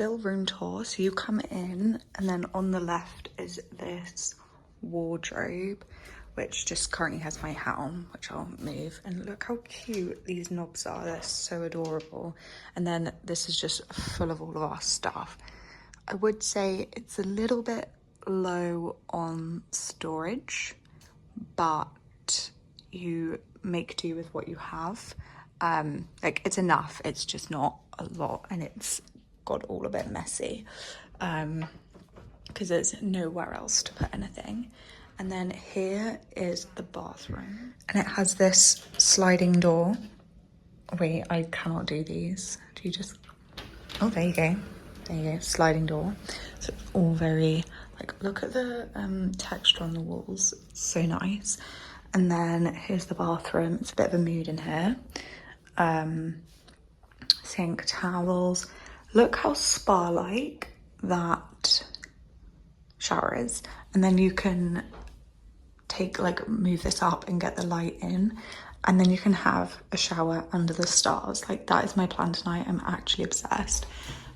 little room tour. So you come in, and then on the left is this wardrobe, which just currently has my hat on, which I'll move. And look how cute these knobs are. They're so adorable. And then this is just full of all of our stuff. I would say it's a little bit low on storage, but you make do with what you have. Like, it's enough, it's just not a lot, and it's got all a bit messy because there's nowhere else to put anything. And then here is the bathroom, and it has this sliding door. Wait, I cannot do these. Do you just... Oh, there you go. There you go, sliding door. So it's all very, like, look at the texture on the walls. It's so nice. And then here's the bathroom. It's a bit of a mood in here. Sink, towels. Look how spa-like that shower is. And then you can move this up and get the light in, and then you can have a shower under the stars. Like, that is my plan tonight. I'm actually obsessed.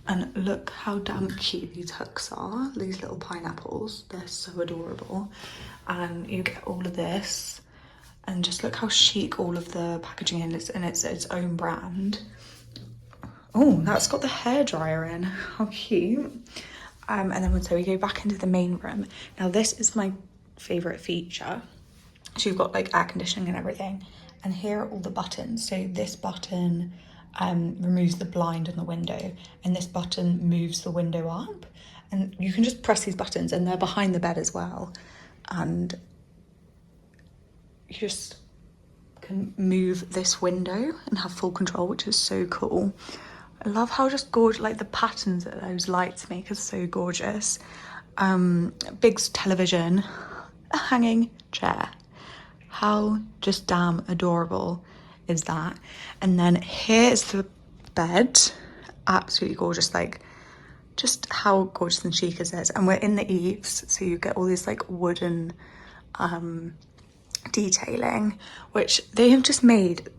And look how damn cute these hooks are. These little pineapples, they're so adorable. And you get all of this, and just look how chic all of the packaging is, and it's its own brand. Oh, that's got the hairdryer in. How cute. And then so we go back into the main room. Now this is my favourite feature. So you've got like air conditioning and everything. And here are all the buttons. So this button removes the blind in the window, and this button moves the window up. And you can just press these buttons, and they're behind the bed as well. And you just can move this window and have full control, which is so cool. I love how just gorgeous, like the patterns that those lights make are so gorgeous. Big television, a hanging chair. How just damn adorable is that? And then here's the bed, absolutely gorgeous. Like, just how gorgeous and chic is this? And we're in the eaves, so you get all these like wooden detailing, which they have just made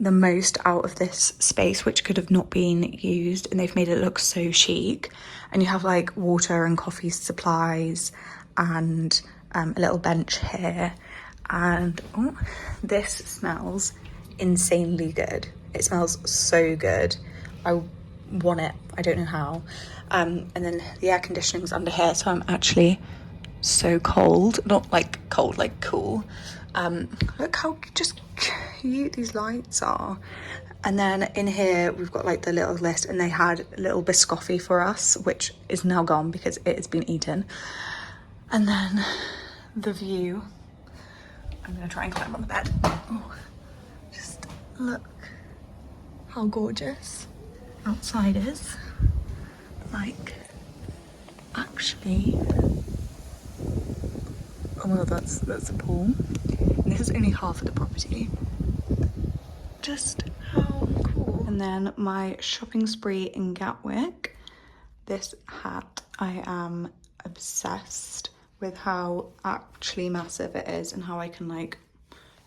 the most out of this space, which could have not been used, and they've made it look so chic. And you have like water and coffee supplies, and a little bench here. And oh, this smells insanely good. It smells so good. I want it. I don't know how. And then the air conditioning's under here, so I'm actually so cold. Not like cold, like cool. Look how just cute these lights are. And then in here we've got like the little list, and they had a little biscotti for us, which is now gone because it has been eaten. And then the view. I'm gonna try and climb on the bed. Oh, just look how gorgeous outside is. Like, actually, oh my god, that's a pool. And this is only half of the property. Just how cool. And then my shopping spree in Gatwick. This hat, I am obsessed with how actually massive it is, and how I can like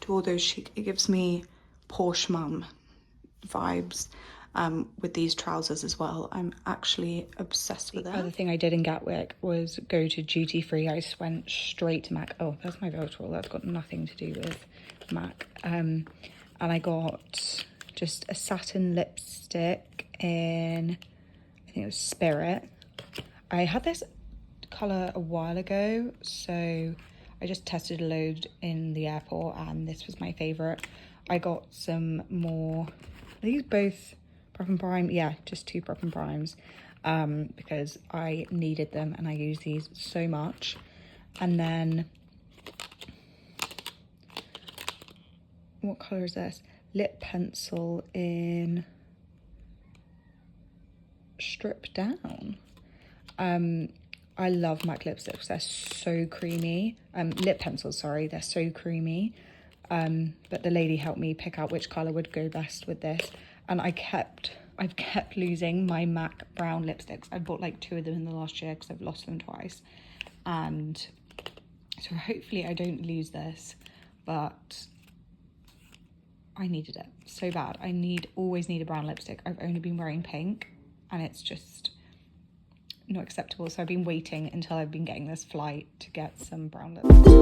do all those chic. It gives me Porsche mum vibes with these trousers as well. I'm actually obsessed with it. The other thing I did in Gatwick was go to duty free. I just went straight to Mac. Oh, that's my virtual. That's got nothing to do with Mac. And I got just a satin lipstick in, I think it was Spirit. I had this colour a while ago, so I just tested a load in the airport, and this was my favourite. I got some more, are these both Prep and Prime? Yeah, just 2 Prep and Primes, because I needed them and I use these so much. And then, what colour is this? Lip pencil in Strip Down. I love MAC lipsticks, they're so creamy. Lip pencils, sorry, they're so creamy. But the lady helped me pick out which colour would go best with this. And I've kept losing my MAC brown lipsticks. I bought like 2 of them in the last year because I've lost them twice. And so hopefully I don't lose this, but I needed it so bad. I always need a brown lipstick. I've only been wearing pink, and it's just not acceptable. So I've been waiting until I've been getting this flight to get some brown lips.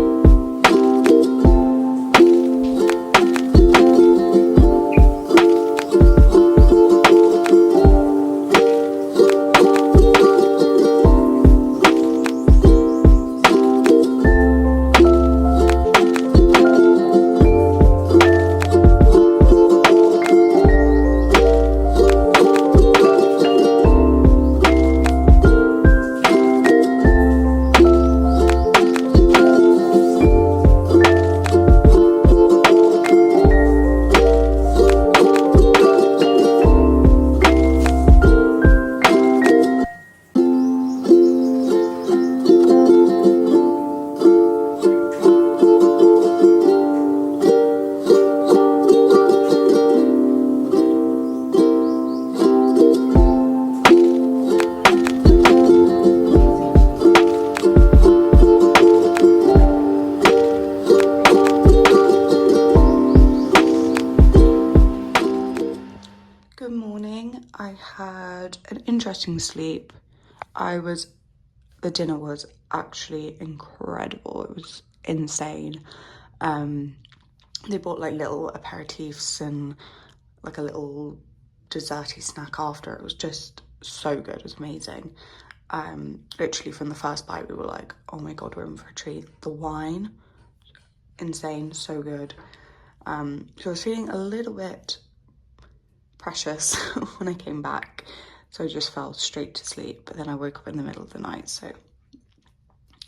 Good morning. I had an interesting sleep. The dinner was actually incredible. It was insane. They bought like little aperitifs and like a little desserty snack after. It was just so good. It was amazing. Literally from the first bite, we were like, oh my God, we're in for a treat. The wine, insane, so good. So I was feeling a little bit precious when I came back, so I just fell straight to sleep. But then I woke up in the middle of the night. So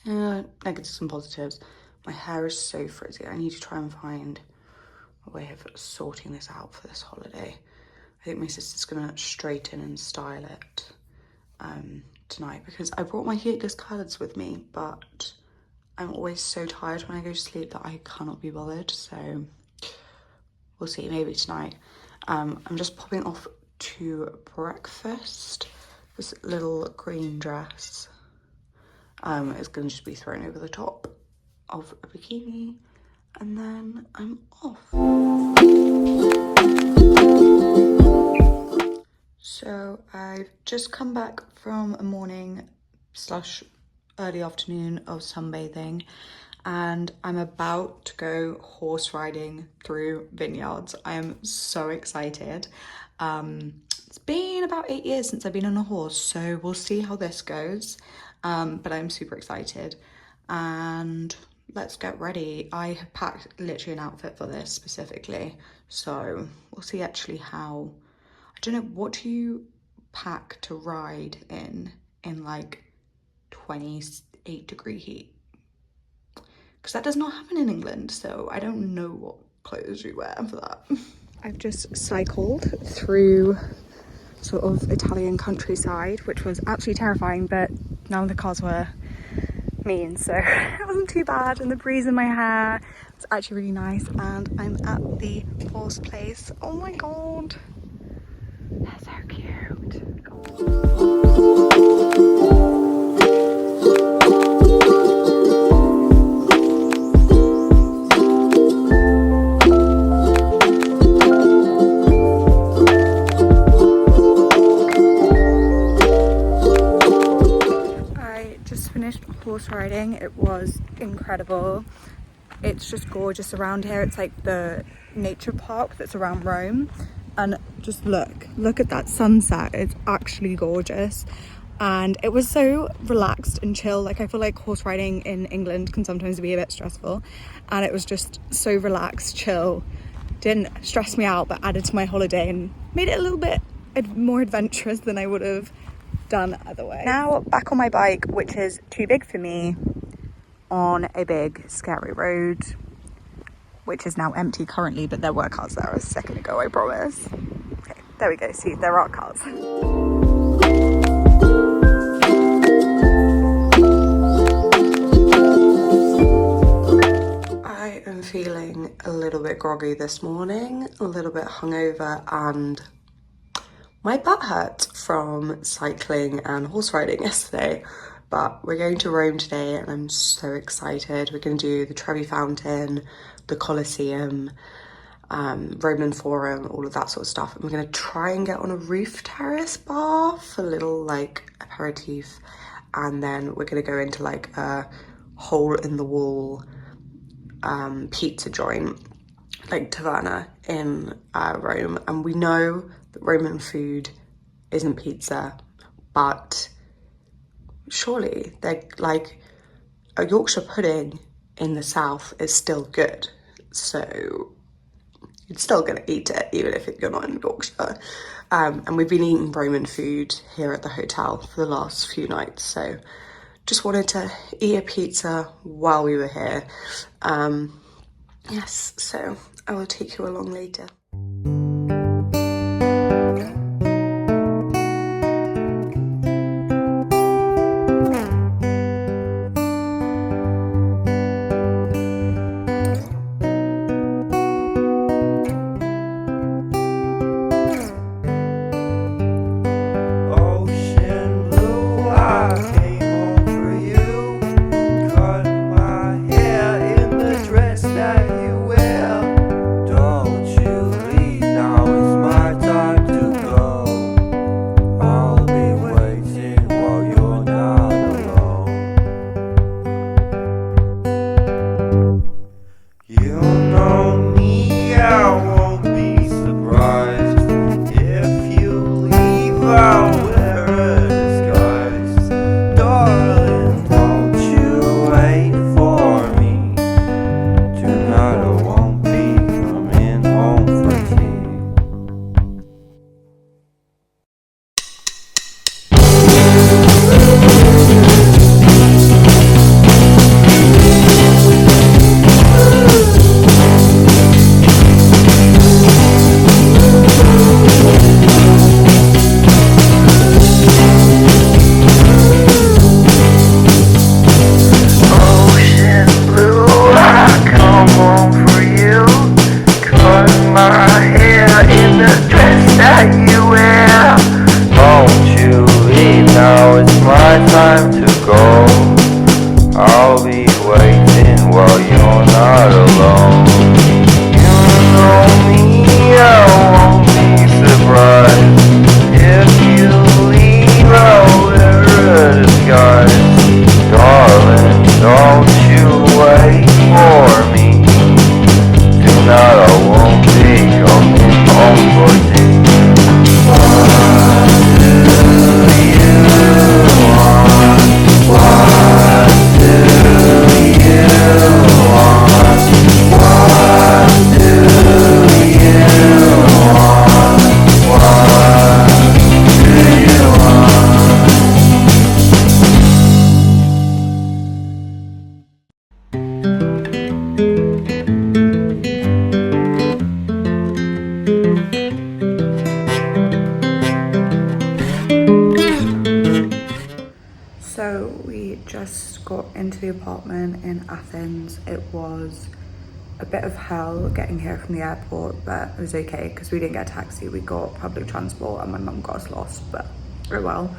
negatives and positives. My hair is so frizzy. I need to try and find a way of sorting this out for this holiday. I think my sister's gonna straighten and style it tonight, because I brought my heatless curlers with me, but I'm always so tired when I go to sleep that I cannot be bothered. So we'll see, maybe tonight. I'm just popping off to breakfast. This little green dress is going to just be thrown over the top of a bikini, and then I'm off. So I've just come back from a morning / early afternoon of sunbathing, and I'm about to go horse riding through vineyards. I am so excited. It's been about 8 years since I've been on a horse, so we'll see how this goes. But I'm super excited, and let's get ready. I have packed literally an outfit for this specifically, so we'll see actually how. I don't know, what do you pack to ride in like 28-degree heat? Because that does not happen in England, so I don't know what clothes you wear for that. I've just cycled through sort of Italian countryside, which was absolutely terrifying, but none of the cars were mean, so it wasn't too bad. And the breeze in my hair was actually really nice. And I'm at the horse place. Oh my God, they're so cute. Horse riding. It was incredible. It's just gorgeous around here. It's like the nature park that's around Rome, and just look at that sunset. It's actually gorgeous, and it was so relaxed and chill. Like, I feel like horse riding in England can sometimes be a bit stressful, and it was just so relaxed, chill, didn't stress me out, but added to my holiday and made it a little bit more adventurous than I would have done otherwise. Now back on my bike, which is too big for me, on a big scary road, which is now empty currently, but there were cars there a second ago, I promise. Okay, there we go. See, there are cars. I am feeling a little bit groggy this morning, a little bit hungover, and my butt hurt from cycling and horse riding yesterday. But we're going to Rome today, and I'm so excited. We're going to do the Trevi Fountain, the Colosseum, Roman Forum, all of that sort of stuff. And we're gonna try and get on a roof terrace bar for a little like aperitif. And then we're gonna go into like a hole in the wall pizza joint, like taverna in Rome. And we know that Roman food isn't pizza, but surely they're like a Yorkshire pudding in the south is still good. So you're still gonna eat it even if you're not in Yorkshire. And we've been eating Roman food here at the hotel for the last few nights, so just wanted to eat a pizza while we were here. Yes, so I will take you along later. So we just got into the apartment in Athens. It was a bit of hell getting here from the airport, but it was okay because we didn't get a taxi. We got public transport and my mum got us lost, but oh well.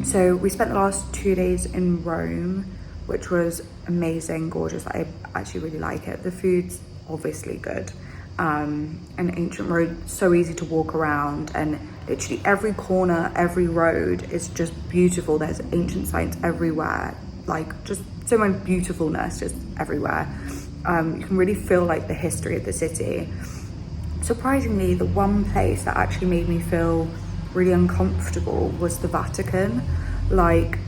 So we spent the last 2 days in Rome, which was amazing, gorgeous. I actually really like it. The food's obviously good. An ancient road, so easy to walk around, and literally every corner, every road is just beautiful. There's ancient sites everywhere, like just so much beautifulness just everywhere. You can really feel like the history of the city. Surprisingly, the one place that actually made me feel really uncomfortable was the Vatican. Like,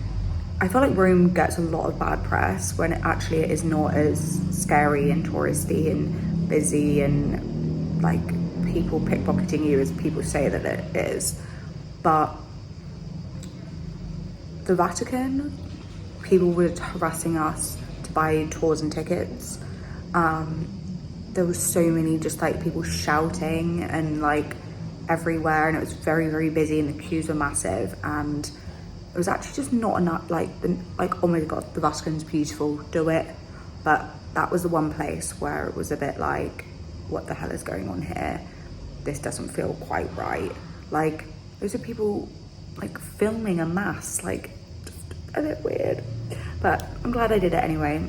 I feel like Rome gets a lot of bad press when it is not as scary and touristy and busy and like people pickpocketing you as people say that it is. But the Vatican, people were harassing us to buy tours and tickets. There was so many just like people shouting and like everywhere, and it was very, very busy and the queues were massive, and it was actually just not enough like oh my god, the Vatican's beautiful, do it. But that was the one place where it was a bit like, what the hell is going on here? This doesn't feel quite right. Like, those are people like filming a mass, like a bit weird. But I'm glad I did it anyway.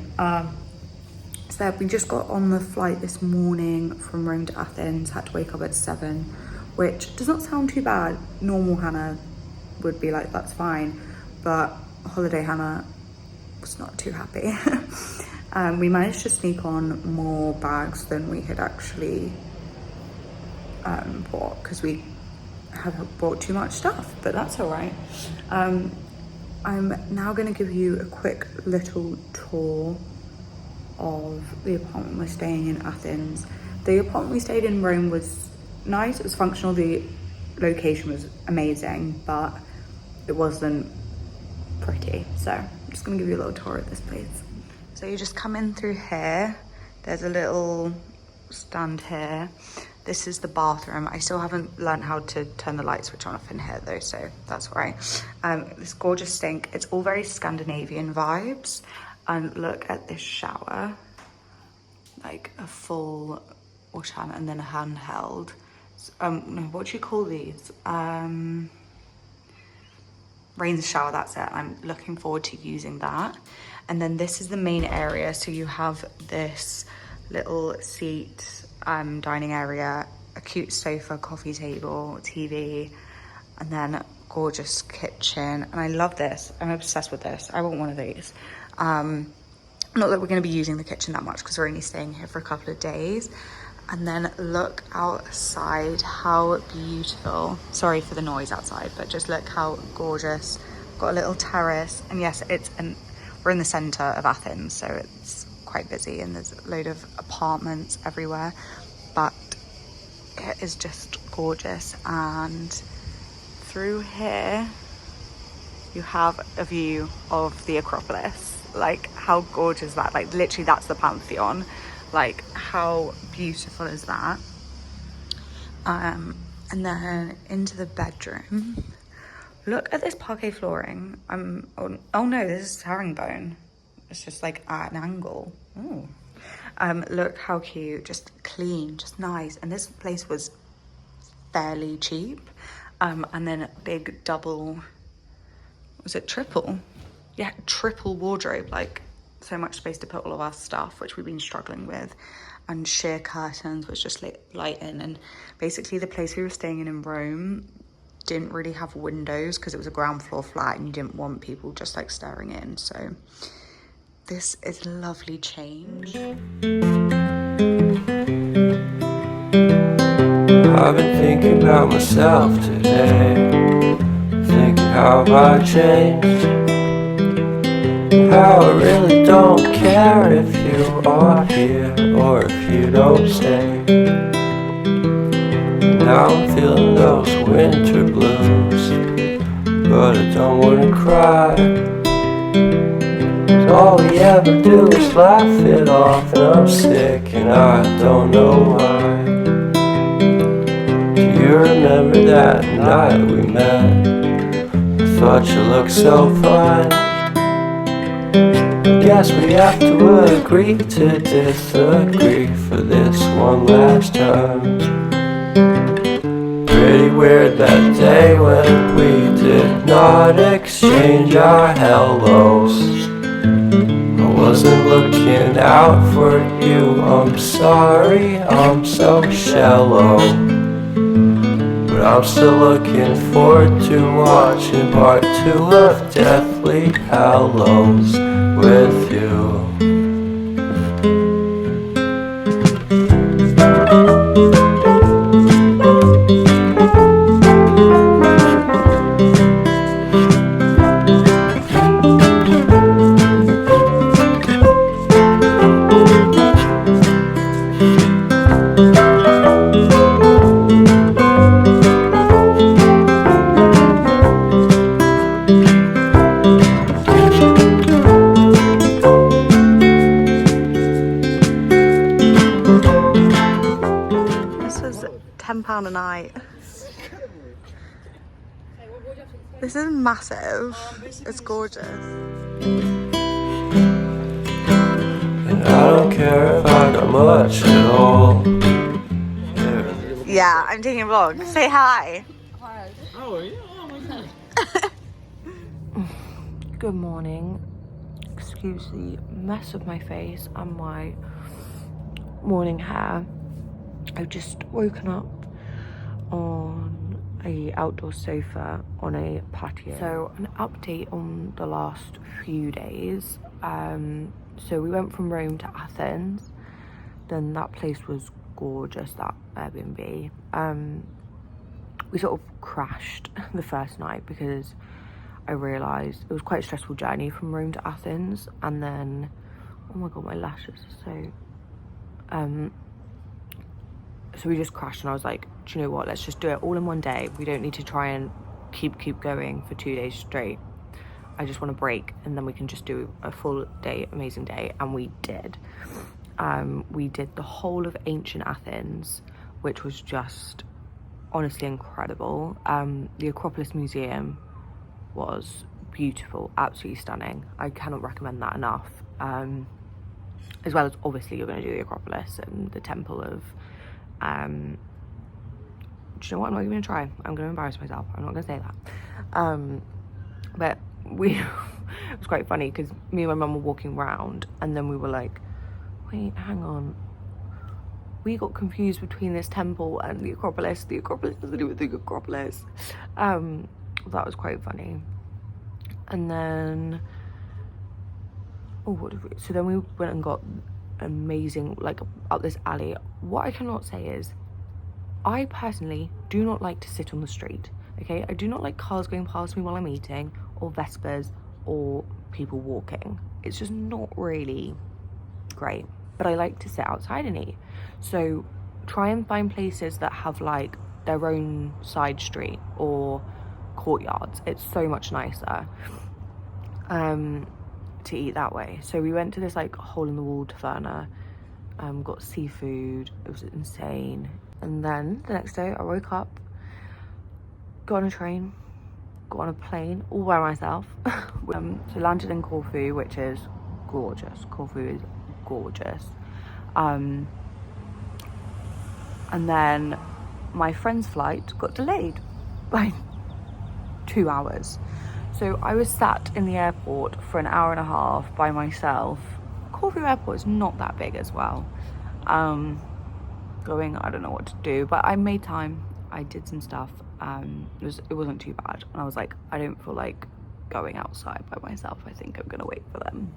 So we just got on the flight this morning from Rome to Athens, had to wake up at 7, which does not sound too bad. Normal Hannah would be like, that's fine, but holiday Hannah was not too happy. We managed to sneak on more bags than we had actually bought, because we had bought too much stuff, but that's all right. I'm now going to give you a quick little tour of the apartment we're staying in Athens. The apartment we stayed in Rome was nice, it was functional, the location was amazing, but it wasn't pretty. So I'm just going to give you a little tour of this place. So you just come in through here, there's a little stand here. This is the bathroom. I still haven't learned how to turn the light switch on off in here though, so that's all right. This gorgeous sink. It's all very Scandinavian vibes. And look at this shower. Like a full wash hand and then a handheld. No, what do you call these? Rain shower, that's it. I'm looking forward to using that. And then this is the main area. So you have this little seat, dining area, a cute sofa, coffee table, TV, and then gorgeous kitchen. And I love this. I'm obsessed with this. I want one of these. Not that we're going to be using the kitchen that much because we're only staying here for a couple of days. And then look outside, how beautiful. Sorry for the noise outside, but just look how gorgeous. Got a little terrace, and yes, we're in the center of Athens, so it's quite busy and there's a load of apartments everywhere, but it is just gorgeous. And through here you have a view of the Acropolis. Like, how gorgeous is that? Like, literally that's the Pantheon. Like, how beautiful is that? And then into the bedroom. Look at this parquet flooring. Oh no, this is herringbone. It's just like at an angle. Ooh. Look how cute, just clean, just nice. And this place was fairly cheap. And then a big double, was it triple? Yeah, triple wardrobe, like so much space to put all of our stuff, which we've been struggling with. And sheer curtains, which just light in. And basically the place we were staying in Rome didn't really have windows because it was a ground floor flat and you didn't want people just like staring in. So this is a lovely change. I've been thinking about myself today, thinking how have I changed, how I really don't care if you are here or if you don't stay. Now I'm feeling those winter blues, but I don't wanna cry. All we ever do is laugh it off, and I'm sick and I don't know why. Do you remember that night we met? I thought you looked so fine. I guess we have to agree to disagree for this one last time. Pretty weird that day when we did not exchange our hellos. I wasn't looking out for you, I'm sorry, I'm so shallow. But I'm still looking forward to watching part 2 of Deathly Hallows with you. £10 a night. This is massive. It's gorgeous. And I don't care if I got much at all. Yeah, I'm taking a vlog. Say hi. Hi. How are you? Oh my God. Good morning. Excuse excuse the mess of my face and my morning hair. I've just woken up on a outdoor sofa on a patio. So an update on the last few days. So we went from Rome to Athens. Then that place was gorgeous, that Airbnb. We sort of crashed the first night because I realised it was quite a stressful journey from Rome to Athens. And then, oh my god, my lashes are so... So we just crashed and I was like, do you know what, let's just do it all in one day. We don't need to try and keep going for 2 days straight. I just want a break and then we can just do a full day, amazing day. And we did. We did the whole of ancient Athens, which was just honestly incredible. The Acropolis Museum was beautiful, absolutely stunning. I cannot recommend that enough. As well as obviously you're going to do the Acropolis and the Temple of... do you know what, I'm not even going to try. I'm going to embarrass myself. I'm not going to say that. But it was quite funny because me and my mum were walking around and then we were like, wait, hang on. We got confused between this temple and the Acropolis. The Acropolis doesn't do with the Acropolis. That was quite funny. And then, so then we went and got amazing, like, up this alley. What I cannot say is, I personally do not like to sit on the street, okay? I do not like cars going past me while I'm eating, or Vespers, or people walking. It's just not really great. But I like to sit outside and eat. So try and find places that have like their own side street or courtyards. It's so much nicer to eat that way. So we went to this like hole in the wall taverna, got seafood. It was insane. And then the next day I woke up, got on a train, got on a plane all by myself. So landed in Corfu, which is gorgeous. Corfu is gorgeous. And then my friend's flight got delayed by 2 hours. So I was sat in the airport for an hour and a half by myself. Corfu airport is not that big as well. Going, I don't know what to do, but I made time. I did some stuff. It wasn't too bad. And I was like, I don't feel like going outside by myself. I think I'm gonna wait for them.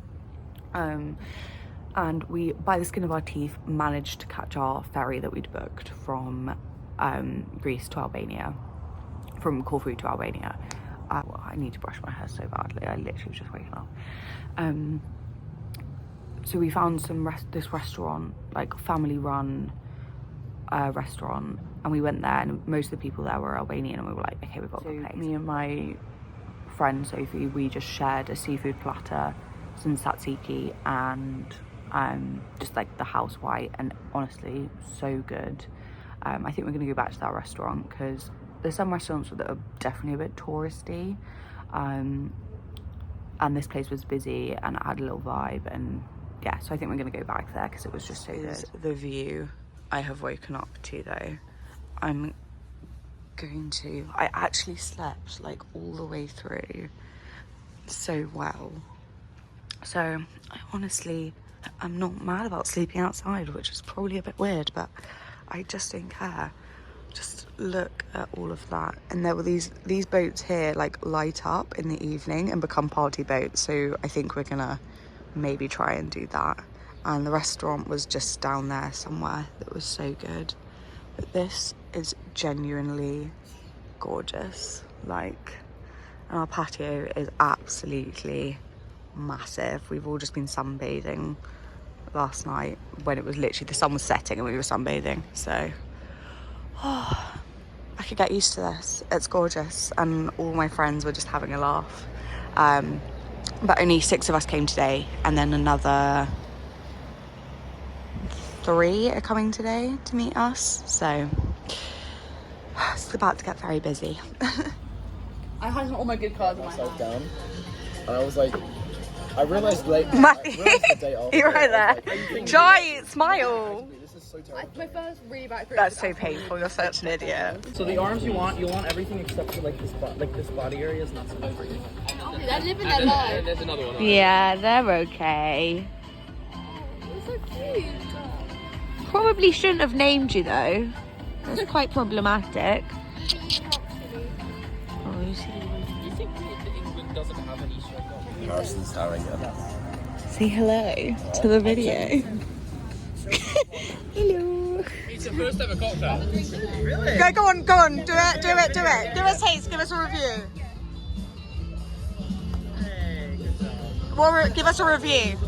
And we, by the skin of our teeth, managed to catch our ferry that we'd booked from Greece to Albania, from Corfu to Albania. I need to brush my hair so badly. I literally was just waking up. So we found this restaurant, like family-run restaurant, and we went there, and most of the people there were Albanian, and we were like, okay, we've got to go. Me and my friend Sophie, we just shared a seafood platter, some tzatziki, and just like the house white, and honestly so good. I think we're gonna go back to that restaurant because there's some restaurants that are definitely a bit touristy, and this place was busy and it had a little vibe, and yeah, so I think we're gonna go back there because it was just so good. The view I have woken up to though. I actually slept like all the way through so well, so I'm not mad about sleeping outside, which is probably a bit weird, but I just don't care. Just look at all of that. And there were these boats here like light up in the evening and become party boats, so I think we're gonna maybe try and do that. And the restaurant was just down there somewhere that was so good. But this is genuinely gorgeous. Like, and our patio is absolutely massive. We've all just been sunbathing last night when it was literally, the sun was setting and we were sunbathing. So, I could get used to this. It's gorgeous. And all my friends were just having a laugh. But only 6 of us came today, and then another 3 are coming today to meet us. So it's about to get very busy. I had all my good cards on myself down, and I was like, I realised late. Matthew, the day after, you're right there. Like, Joy, smile. This is My first really bad experience. That's so painful. You're such an idiot. So the arms you want everything except for like this body area is not so good for you. They're living their life. There's another one. Yeah, they're okay. It's so cute. Probably shouldn't have named you though. That's quite problematic. Oh, you see. Do you think that England doesn't have an Easter egg? Harrison's staring at us. Say hello to the video. Hello. It's the first ever cocktail. Go on. Do it. Give us a taste. Give us a review. Give us a review.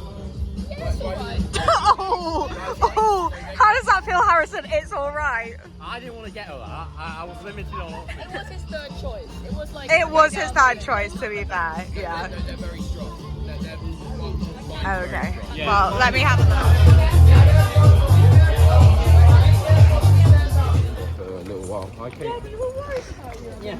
oh, how does that feel, Harrison? It's all right. I didn't want to get her that. I was limited on options. It was his third choice. It was his third choice, to be fair. Yeah. They're very strong. Okay. Yeah. Well, let me have a look. For a little while. Okay. Yeah.